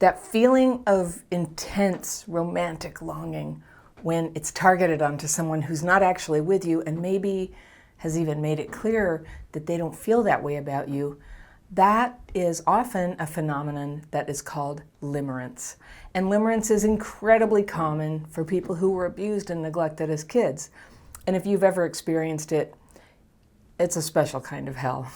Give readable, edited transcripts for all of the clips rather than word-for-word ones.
That feeling of intense romantic longing when it's targeted onto someone who's not actually with you and maybe has even made it clear that they don't feel that way about you, that is often a phenomenon that is called limerence. And limerence is incredibly common for people who were abused and neglected as kids. And if you've ever experienced it, it's a special kind of hell.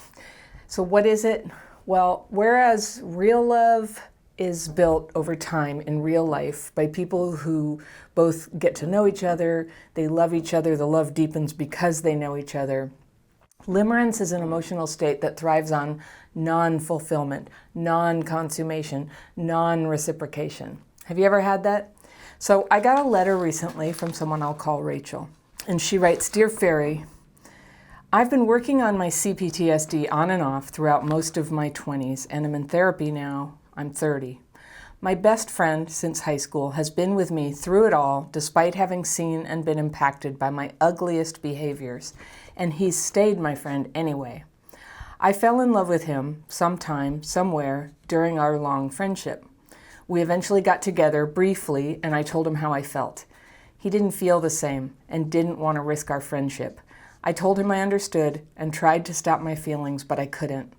So what is it? Well, whereas real love is built over time in real life by people who both get to know each other, they love each other, the love deepens because they know each other. Limerence is an emotional state that thrives on non-fulfillment, non-consummation, non-reciprocation. Have you ever had that? So I got a letter recently from someone I'll call Rachel, and she writes, "Dear Fairy, I've been working on my CPTSD on and off throughout most of my 20s, and I'm in therapy now. I'm 30. My best friend since high school has been with me through it all, despite having seen and been impacted by my ugliest behaviors, and he's stayed my friend anyway. I fell in love with him sometime, somewhere, during our long friendship. We eventually got together briefly, and I told him how I felt. He didn't feel the same and didn't want to risk our friendship. I told him I understood and tried to stop my feelings, but I couldn't.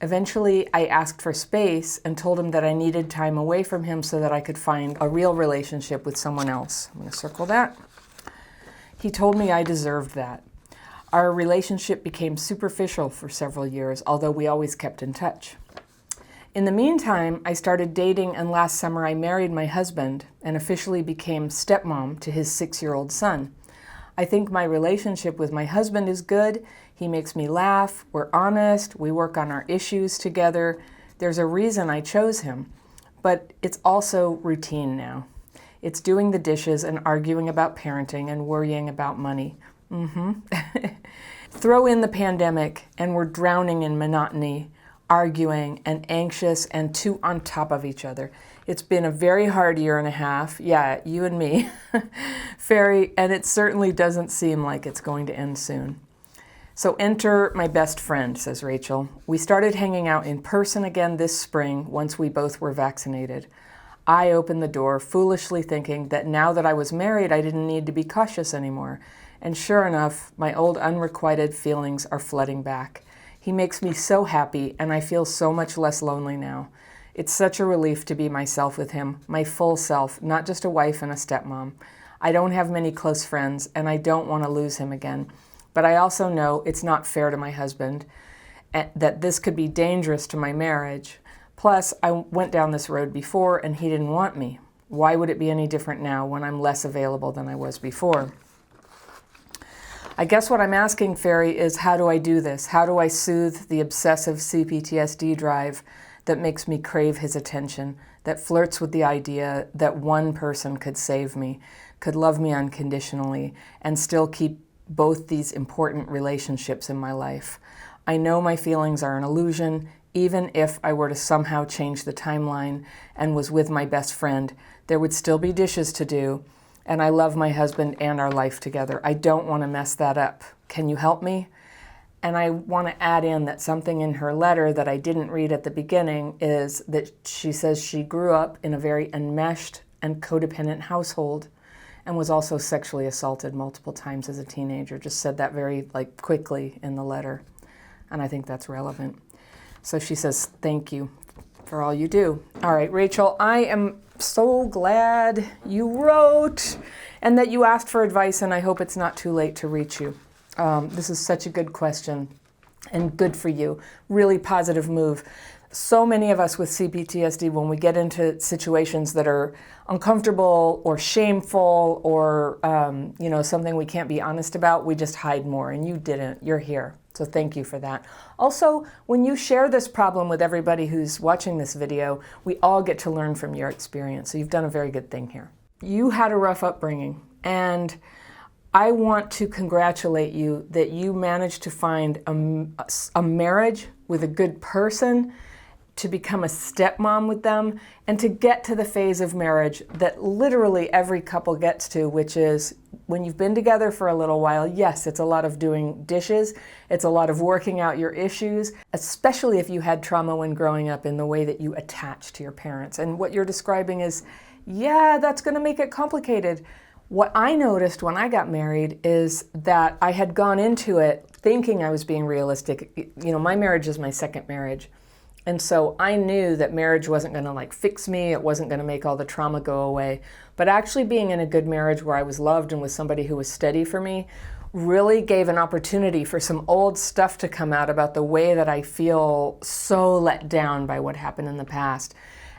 Eventually, I asked for space and told him that I needed time away from him so that I could find a real relationship with someone else." I'm going to circle that. "He told me I deserved that. Our relationship became superficial for several years, although we always kept in touch. In the meantime, I started dating, and last summer I married my husband and officially became stepmom to his 6-year-old son. I think my relationship with my husband is good. He makes me laugh, we're honest, we work on our issues together. There's a reason I chose him, but it's also routine now. It's doing the dishes and arguing about parenting and worrying about money. Throw in the pandemic and we're drowning in monotony, arguing and anxious and too on top of each other. It's been a very hard year and a half. Yeah, you and me, Fairy, and it certainly doesn't seem like it's going to end soon. So enter my best friend," says Rachel. "We started hanging out in person again this spring once we both were vaccinated. I opened the door, foolishly thinking that now that I was married, I didn't need to be cautious anymore. And sure enough, my old unrequited feelings are flooding back. He makes me so happy, and I feel so much less lonely now. It's such a relief to be myself with him, my full self, not just a wife and a stepmom. I don't have many close friends, and I don't want to lose him again. But I also know it's not fair to my husband, that this could be dangerous to my marriage. Plus, I went down this road before, and he didn't want me. Why would it be any different now when I'm less available than I was before? I guess what I'm asking, Fairy, is how do I do this? How do I soothe the obsessive CPTSD drive that makes me crave his attention, that flirts with the idea that one person could save me, could love me unconditionally, and still keep both these important relationships in my life? I know my feelings are an illusion. Even if I were to somehow change the timeline and was with my best friend, there would still be dishes to do, and I love my husband and our life together. I don't want to mess that up. Can you help me?" And I want to add in that something in her letter that I didn't read at the beginning is that she says she grew up in a very enmeshed and codependent household and was also sexually assaulted multiple times as a teenager. Just said that very quickly in the letter, and I think that's relevant. So she says, "Thank you for all you do." All right, Rachel, I am so glad you wrote and that you asked for advice, and I hope it's not too late to reach you. This is such a good question and good for you. Really positive move. So many of us with CPTSD, when we get into situations that are uncomfortable or shameful or something we can't be honest about, we just hide more, and you didn't. You're here. So thank you for that. Also, when you share this problem with everybody who's watching this video, we all get to learn from your experience. So you've done a very good thing here. You had a rough upbringing, and I want to congratulate you that you managed to find a marriage with a good person, to become a stepmom with them, and to get to the phase of marriage that literally every couple gets to, which is when you've been together for a little while, yes, it's a lot of doing dishes. It's a lot of working out your issues, especially if you had trauma when growing up in the way that you attach to your parents. And what you're describing is, yeah, that's going to make it complicated. What I noticed when I got married is that I had gone into it thinking I was being realistic. You know, my marriage is my second marriage. And so I knew that marriage wasn't going to like fix me. It wasn't going to make all the trauma go away. But actually being in a good marriage where I was loved and with somebody who was steady for me really gave an opportunity for some old stuff to come out about the way that I feel so let down by what happened in the past.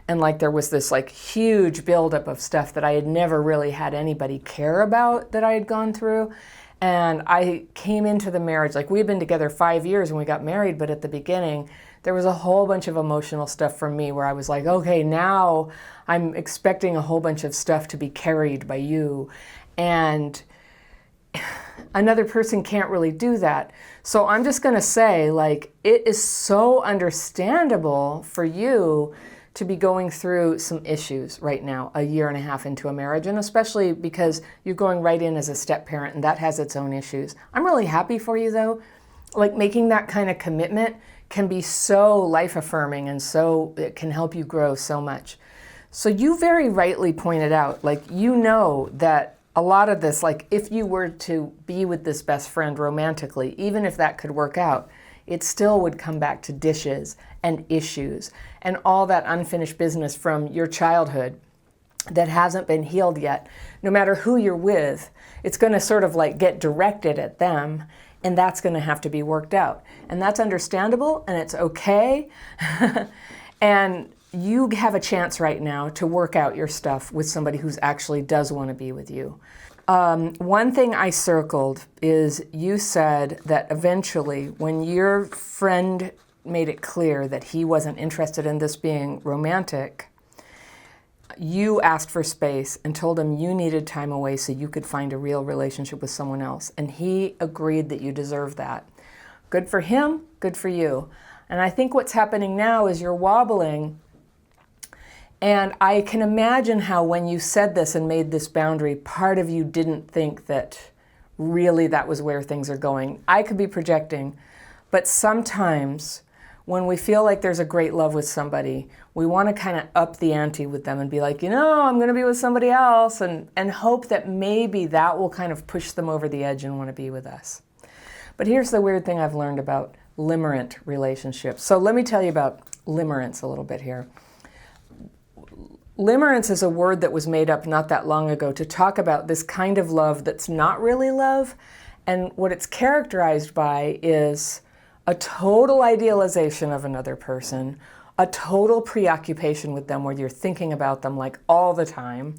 And like there was this like huge buildup of stuff that I had never really had anybody care about that I had gone through. And I came into the marriage, like we had been together 5 years when we got married, but at the beginning, there was a whole bunch of emotional stuff from me where I was like, okay, now I'm expecting a whole bunch of stuff to be carried by you. And another person can't really do that. So I'm just going to say, like, it is so understandable for you to be going through some issues right now, a year and a half into a marriage, and especially because you're going right in as a step parent and that has its own issues. I'm really happy for you though. Like making that kind of commitment can be so life affirming and so it can help you grow so much. So you very rightly pointed out, like, you know that a lot of this, like if you were to be with this best friend romantically, even if that could work out, it still would come back to dishes and issues and all that unfinished business from your childhood that hasn't been healed yet. No matter who you're with, it's going to sort of like get directed at them, and that's going to have to be worked out. And that's understandable, and it's okay. And you have a chance right now to work out your stuff with somebody who actually does want to be with you. One thing I circled is you said that eventually when your friend made it clear that he wasn't interested in this being romantic, you asked for space and told him you needed time away so you could find a real relationship with someone else. And he agreed that you deserve that. Good for him, good for you. And I think what's happening now is you're wobbling. And I can imagine how when you said this and made this boundary, part of you didn't think that really that was where things are going. I could be projecting, but sometimes when we feel like there's a great love with somebody, we want to kind of up the ante with them and be like, you know, I'm going to be with somebody else, and hope that maybe that will kind of push them over the edge and want to be with us. But here's the weird thing I've learned about Limerent relationships. So let me tell you about limerence a little bit here. Limerence is a word that was made up not that long ago to talk about this kind of love that's not really love. And what it's characterized by is a total idealization of another person, a total preoccupation with them where you're thinking about them like all the time,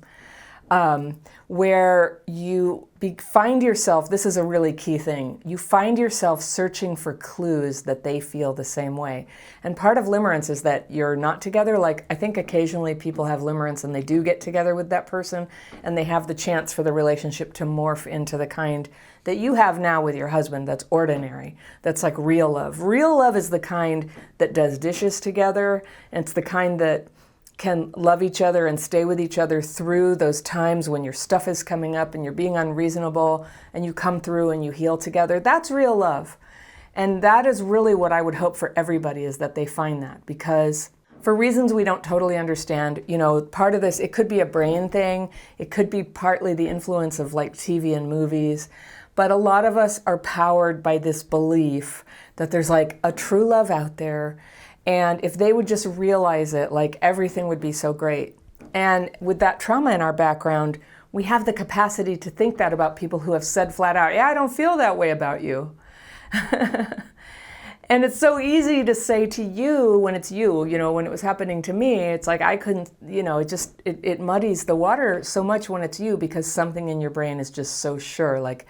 where you find yourself, this is a really key thing, you find yourself searching for clues that they feel the same way. And part of limerence is that you're not together. Like, I think occasionally people have limerence and they do get together with that person and they have the chance for the relationship to morph into the kind that you have now with your husband that's ordinary, that's like real love. Real love is the kind that does dishes together, and it's the kind that can love each other and stay with each other through those times when your stuff is coming up and you're being unreasonable and you come through and you heal together. That's real love. And that is really what I would hope for everybody, is that they find that, because for reasons we don't totally understand, you know, part of this, it could be a brain thing. It could be partly the influence of like TV and movies. But a lot of us are powered by this belief that there's like a true love out there. And if they would just realize it, like everything would be so great. And with that trauma in our background, we have the capacity to think that about people who have said flat out, yeah, I don't feel that way about you. And it's so easy to say to you when it's you, you know, when it was happening to me, it's like I couldn't, you know, it muddies the water so much when it's you, because something in your brain is just so sure, like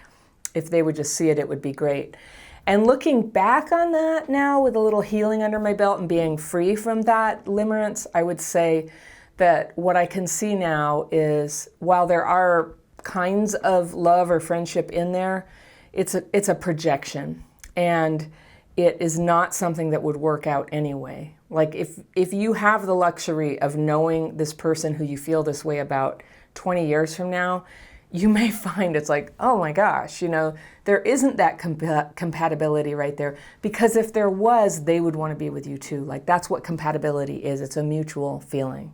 if they would just see it, it would be great. And looking back on that now with a little healing under my belt and being free from that limerence, I would say that what I can see now is, while there are kinds of love or friendship in there, it's a projection, and it is not something that would work out anyway. Like if you have the luxury of knowing this person who you feel this way about 20 years from now, you may find it's like, oh my gosh, there isn't that compatibility right there, because if there was, they would want to be with you too. Like, that's what compatibility is. It's a mutual feeling.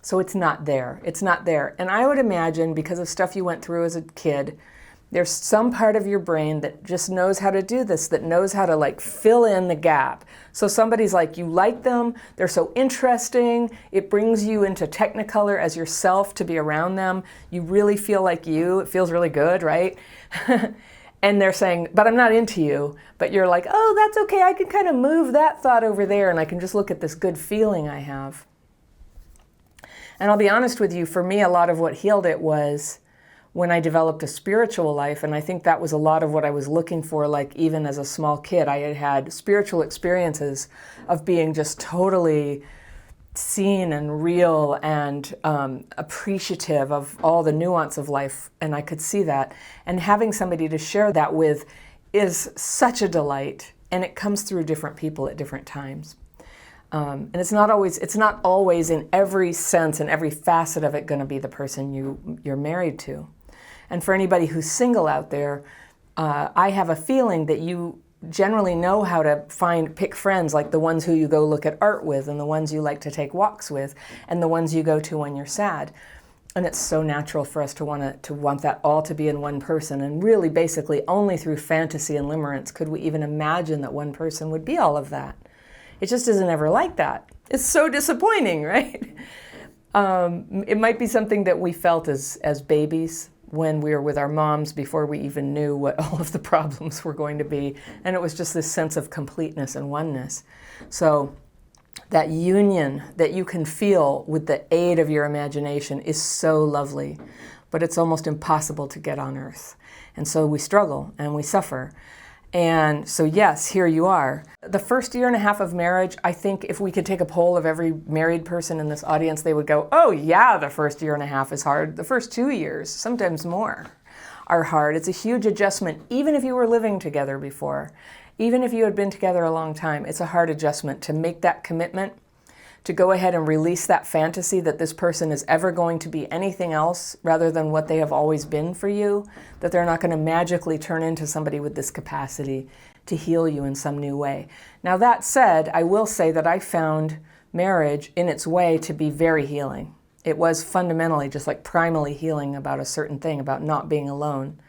So it's not there. It's not there. And I would imagine, because of stuff you went through as a kid, there's some part of your brain that just knows how to do this, that knows how to like fill in the gap. So somebody's like, you like them, they're so interesting, it brings you into technicolor as yourself to be around them. You really feel like you, it feels really good, right? And they're saying, but I'm not into you. But you're like, oh, that's okay, I can kind of move that thought over there and I can just look at this good feeling I have. And I'll be honest with you, for me, a lot of what healed it was when I developed a spiritual life, and I think that was a lot of what I was looking for, like even as a small kid. I had had spiritual experiences of being just totally seen and real and appreciative of all the nuance of life, and I could see that. And having somebody to share that with is such a delight, and it comes through different people at different times. And it's not always in every sense and every facet of it going to be the person you're married to. And for anybody who's single out there, I have a feeling that you generally know how to pick friends, like the ones who you go look at art with, and the ones you like to take walks with, and the ones you go to when you're sad. And it's so natural for us to want that all to be in one person. And really, basically, only through fantasy and limerence could we even imagine that one person would be all of that. It just isn't ever like that. It's so disappointing, right? It might be something that we felt as babies when we were with our moms before we even knew what all of the problems were going to be. And it was just this sense of completeness and oneness. So that union that you can feel with the aid of your imagination is so lovely, but it's almost impossible to get on earth. And so we struggle and we suffer. And so yes, here you are. The first year and a half of marriage, I think if we could take a poll of every married person in this audience, they would go, oh yeah, the first year and a half is hard. The first 2 years, sometimes more, are hard. It's a huge adjustment, even if you were living together before. Even if you had been together a long time, it's a hard adjustment to make that commitment, to go ahead and release that fantasy that this person is ever going to be anything else rather than what they have always been for you, that they're not going to magically turn into somebody with this capacity to heal you in some new way. Now that said, I will say that I found marriage in its way to be very healing. It was fundamentally just like primally healing about a certain thing, about not being alone.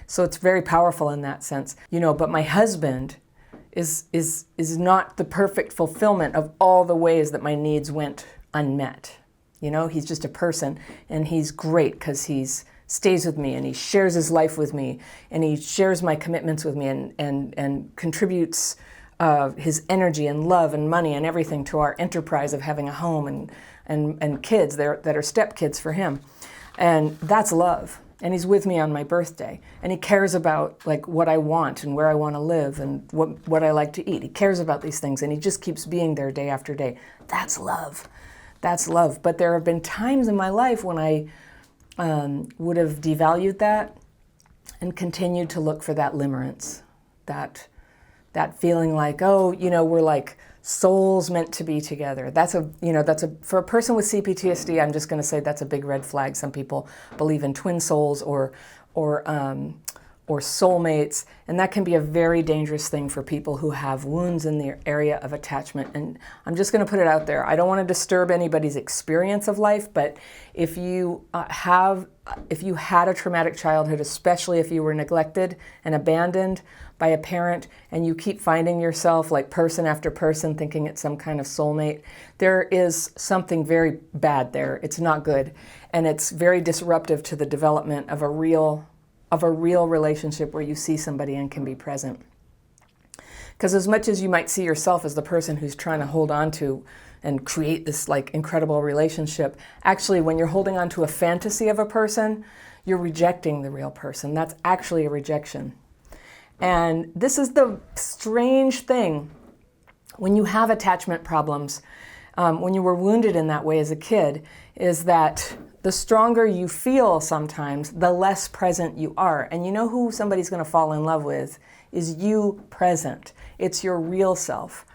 So it's very powerful in that sense. But my husband is not the perfect fulfillment of all the ways that my needs went unmet. He's just a person, and he's great because he stays with me and he shares his life with me and he shares my commitments with me and contributes his energy and love and money and everything to our enterprise of having a home and kids that are stepkids for him. And that's love. And he's with me on my birthday. And he cares about like what I want and where I want to live and what I like to eat. He cares about these things and he just keeps being there day after day. That's love. That's love. But there have been times in my life when I would have devalued that and continued to look for that limerence, that feeling like, we're like souls meant to be together. For a person with CPTSD, I'm just going to say that's a big red flag. Some people believe in twin souls or soulmates, and that can be a very dangerous thing for people who have wounds in the area of attachment. And I'm just going to put it out there. I don't want to disturb anybody's experience of life, but if you had a traumatic childhood, especially if you were neglected and abandoned by a parent, and you keep finding yourself like person after person thinking it's some kind of soulmate, there is something very bad there. It's not good, and it's very disruptive to the development of a real relationship where you see somebody and can be present. Because as much as you might see yourself as the person who's trying to hold on to and create this like incredible relationship, actually when you're holding on to a fantasy of a person, you're rejecting the real person. That's actually a rejection. And this is the strange thing when you have attachment problems, when you were wounded in that way as a kid, is that the stronger you feel sometimes, the less present you are. And you know who somebody's going to fall in love with is you present. It's your real self.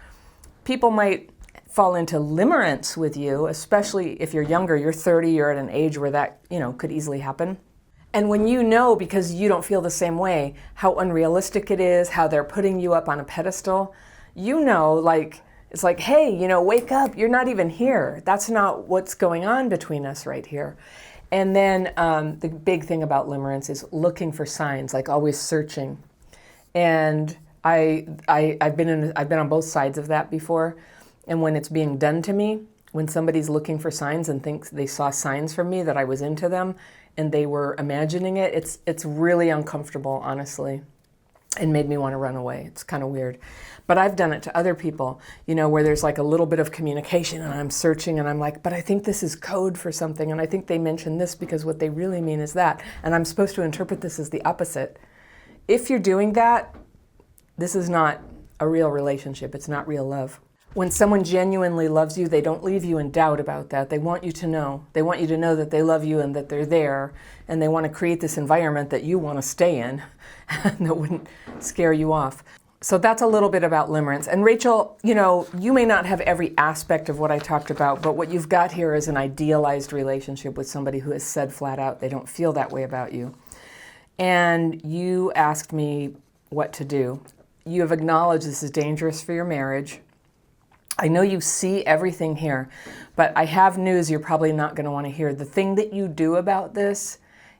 People might fall into limerence with you, especially if you're younger, you're 30, you're at an age where that, could easily happen. And when you know, because you don't feel the same way, how unrealistic it is, how they're putting you up on a pedestal, you know, like, it's like, hey, you know, wake up, you're not even here. That's not what's going on between us right here. And then the big thing about limerence is looking for signs, like always searching. And I've been on both sides of that before. And when it's being done to me, when somebody's looking for signs and thinks they saw signs from me that I was into them and they were imagining it, it's really uncomfortable, honestly, and made me want to run away. It's kind of weird. But I've done it to other people, you know, where there's like a little bit of communication and I'm searching and I'm like, but I think this is code for something and I think they mentioned this because what they really mean is that. And I'm supposed to interpret this as the opposite. If you're doing that, this is not a real relationship. It's not real love. When someone genuinely loves you, they don't leave you in doubt about that. They want you to know. They want you to know that they love you and that they're there, and they want to create this environment that you want to stay in and that wouldn't scare you off. So that's a little bit about limerence. And Rachel, you know, you may not have every aspect of what I talked about, but what you've got here is an idealized relationship with somebody who has said flat out they don't feel that way about you. And you asked me what to do. You have acknowledged this is dangerous for your marriage. I know you see everything here, but I have news you're probably not going to want to hear. The thing that you do about this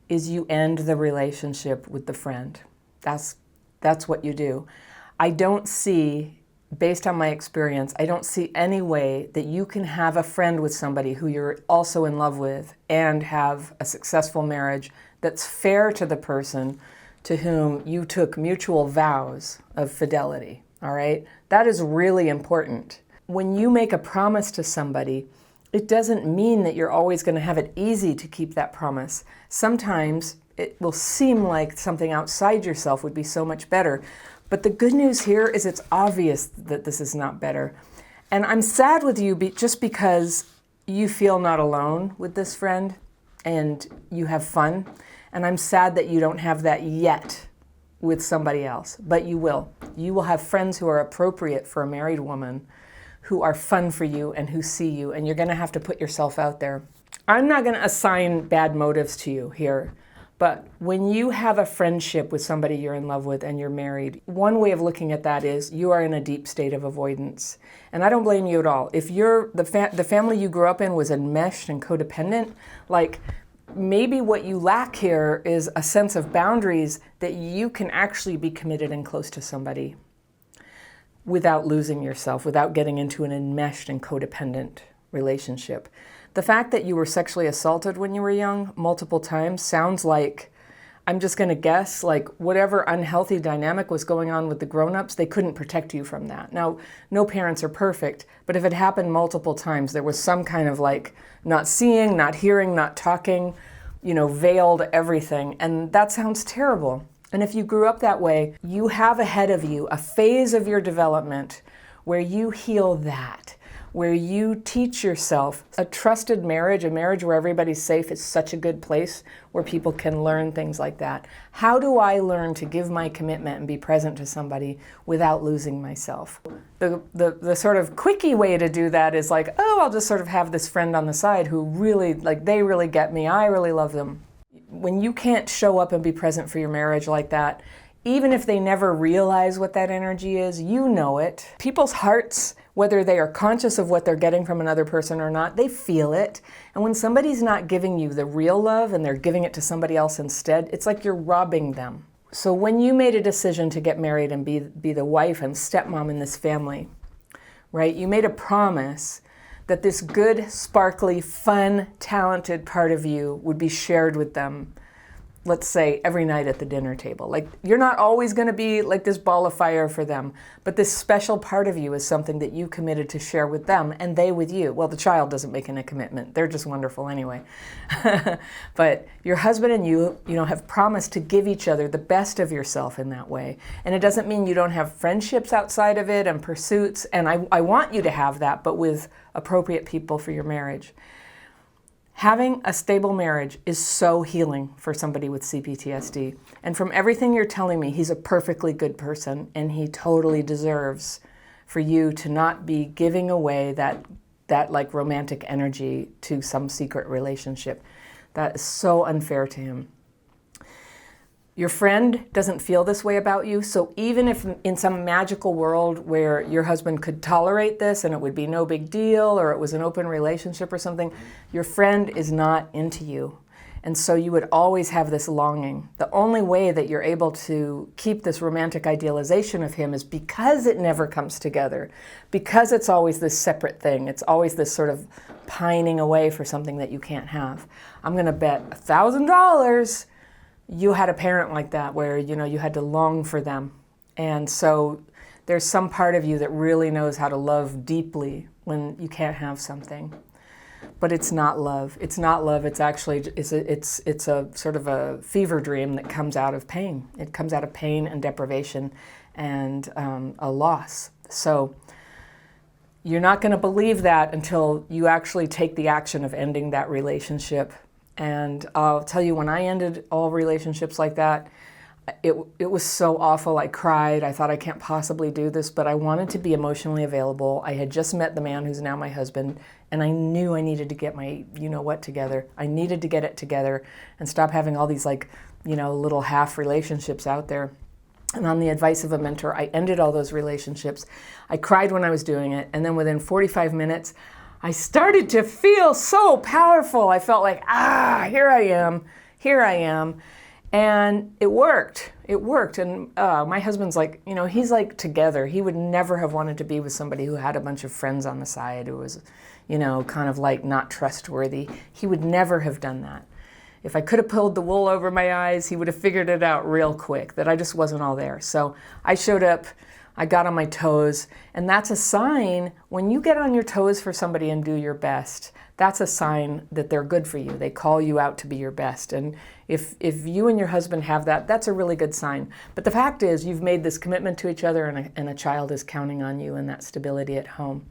is you end the relationship with the friend. That's what you do. I don't see, based on my experience, I don't see any way that you can have a friend with somebody who you're also in love with and have a successful marriage that's fair to the person to whom you took mutual vows of fidelity, all right? That is really important. When you make a promise to somebody, it doesn't mean that you're always going to have it easy to keep that promise. Sometimes it will seem like something outside yourself would be so much better. But the good news here is it's obvious that this is not better. And I'm sad with you just because you feel not alone with this friend and you have fun. And I'm sad that you don't have that yet with somebody else, but you will. You will have friends who are appropriate for a married woman, who are fun for you and who see you, and you're going to have to put yourself out there. I'm not going to assign bad motives to you here, but when you have a friendship with somebody you're in love with and you're married, one way of looking at that is you are in a deep state of avoidance. And I don't blame you at all. If the family you grew up in was enmeshed and codependent, like maybe what you lack here is a sense of boundaries that you can actually be committed and close to somebody without losing yourself, without getting into an enmeshed and codependent relationship. The fact that you were sexually assaulted when you were young multiple times sounds like, I'm just going to guess, like whatever unhealthy dynamic was going on with the grown-ups, they couldn't protect you from that. Now, no parents are perfect, but if it happened multiple times, there was some kind of like not seeing, not hearing, not talking, you know, veiled everything. And that sounds terrible. And if you grew up that way, you have ahead of you a phase of your development where you heal that, where you teach yourself. A trusted marriage, a marriage where everybody's safe, is such a good place where people can learn things like that. How do I learn to give my commitment and be present to somebody without losing myself? The sort of quickie way to do that is like, oh, I'll just sort of have this friend on the side who really, like, they really get me, I really love them. When you can't show up and be present for your marriage like that, even if they never realize what that energy is, you know it. People's hearts, whether they are conscious of what they're getting from another person or not, they feel it. And when somebody's not giving you the real love and they're giving it to somebody else instead, it's like you're robbing them. So when you made a decision to get married and be the wife and stepmom in this family, right, you made a promise that this good, sparkly, fun, talented part of you would be shared with them, let's say, every night at the dinner table. Like, you're not always going to be like this ball of fire for them, but this special part of you is something that you committed to share with them and they with you. Well, the child doesn't make a commitment. They're just wonderful anyway. But your husband and you know, have promised to give each other the best of yourself in that way. And it doesn't mean you don't have friendships outside of it and pursuits. And I want you to have that, but with appropriate people for your marriage. Having a stable marriage is so healing for somebody with CPTSD. And from everything you're telling me, he's a perfectly good person and he totally deserves for you to not be giving away that like romantic energy to some secret relationship. That is so unfair to him. Your friend doesn't feel this way about you, so even if in some magical world where your husband could tolerate this and it would be no big deal, or it was an open relationship or something, your friend is not into you. And so you would always have this longing. The only way that you're able to keep this romantic idealization of him is because it never comes together, because it's always this separate thing. It's always this sort of pining away for something that you can't have. I'm going to bet $1,000 you had a parent like that where, you had to long for them. And so there's some part of you that really knows how to love deeply when you can't have something. But it's not love. It's not love. It's actually, it's a sort of a fever dream that comes out of pain. It comes out of pain and deprivation and a loss. So you're not going to believe that until you actually take the action of ending that relationship. And I'll tell you, when I ended all relationships like that, it was so awful. I cried. I thought, I can't possibly do this, but I wanted to be emotionally available. I had just met the man who's now my husband, and I knew I needed to get my you-know-what together. I needed to get it together and stop having all these little half relationships out there. And on the advice of a mentor, I ended all those relationships. I cried when I was doing it, and then within 45 minutes, I started to feel so powerful. I felt like, here I am. And it worked. And my husband's he's together. He would never have wanted to be with somebody who had a bunch of friends on the side, who was, kind of not trustworthy. He would never have done that. If I could have pulled the wool over my eyes, he would have figured it out real quick, that I just wasn't all there. So I showed up, I got on my toes, and that's a sign. When you get on your toes for somebody and do your best, that's a sign that they're good for you. They call you out to be your best. And if you and your husband have that, that's a really good sign. But the fact is, you've made this commitment to each other, and a child is counting on you and that stability at home.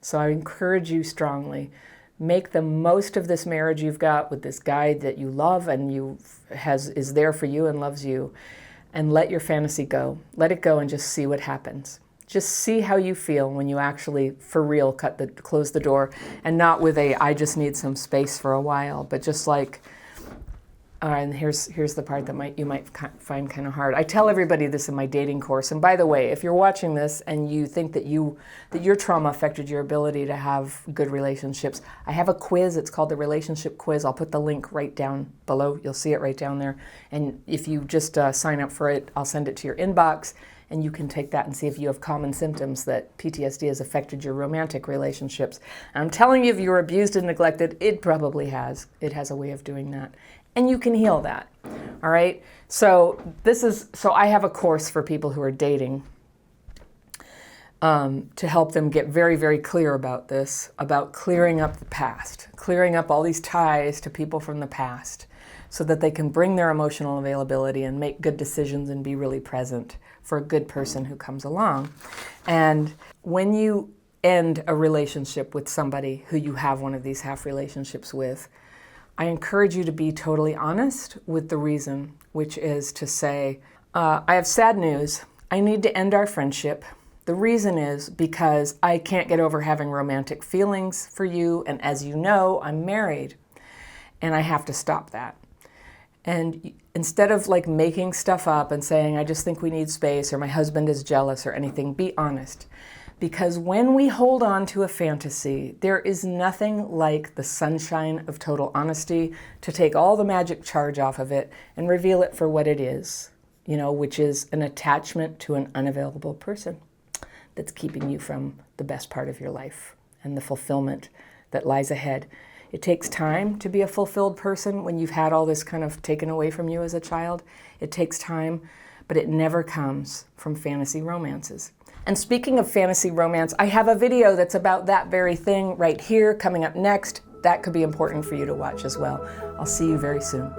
So I encourage you strongly, make the most of this marriage you've got with this guy that you love and is there for you and loves you. And let your fantasy go. Let it go and just see what happens. Just see how you feel when you actually, for real, close the door, and not with I just need some space for a while, but just and here's the part that you might find kind of hard. I tell everybody this in my dating course. And by the way, if you're watching this and you think that your trauma affected your ability to have good relationships, I have a quiz. It's called the Relationship Quiz. I'll put the link right down below. You'll see it right down there. And if you just sign up for it, I'll send it to your inbox, and you can take that and see if you have common symptoms that PTSD has affected your romantic relationships. And I'm telling you, if you were abused and neglected, it probably has. It has a way of doing that. And you can heal that, all right? So I have a course for people who are dating to help them get very, very clear about this, about clearing up the past, clearing up all these ties to people from the past so that they can bring their emotional availability and make good decisions and be really present for a good person who comes along. And when you end a relationship with somebody who you have one of these half relationships with, I encourage you to be totally honest with the reason, which is to say, I have sad news. I need to end our friendship. The reason is because I can't get over having romantic feelings for you, and as you know, I'm married, and I have to stop that. And instead of making stuff up and saying, I just think we need space, or my husband is jealous or anything, be honest. Because when we hold on to a fantasy, there is nothing like the sunshine of total honesty to take all the magic charge off of it and reveal it for what it is, which is an attachment to an unavailable person that's keeping you from the best part of your life and the fulfillment that lies ahead. It takes time to be a fulfilled person when you've had all this kind of taken away from you as a child. It takes time, but it never comes from fantasy romances. And speaking of fantasy romance, I have a video that's about that very thing right here coming up next. That could be important for you to watch as well. I'll see you very soon.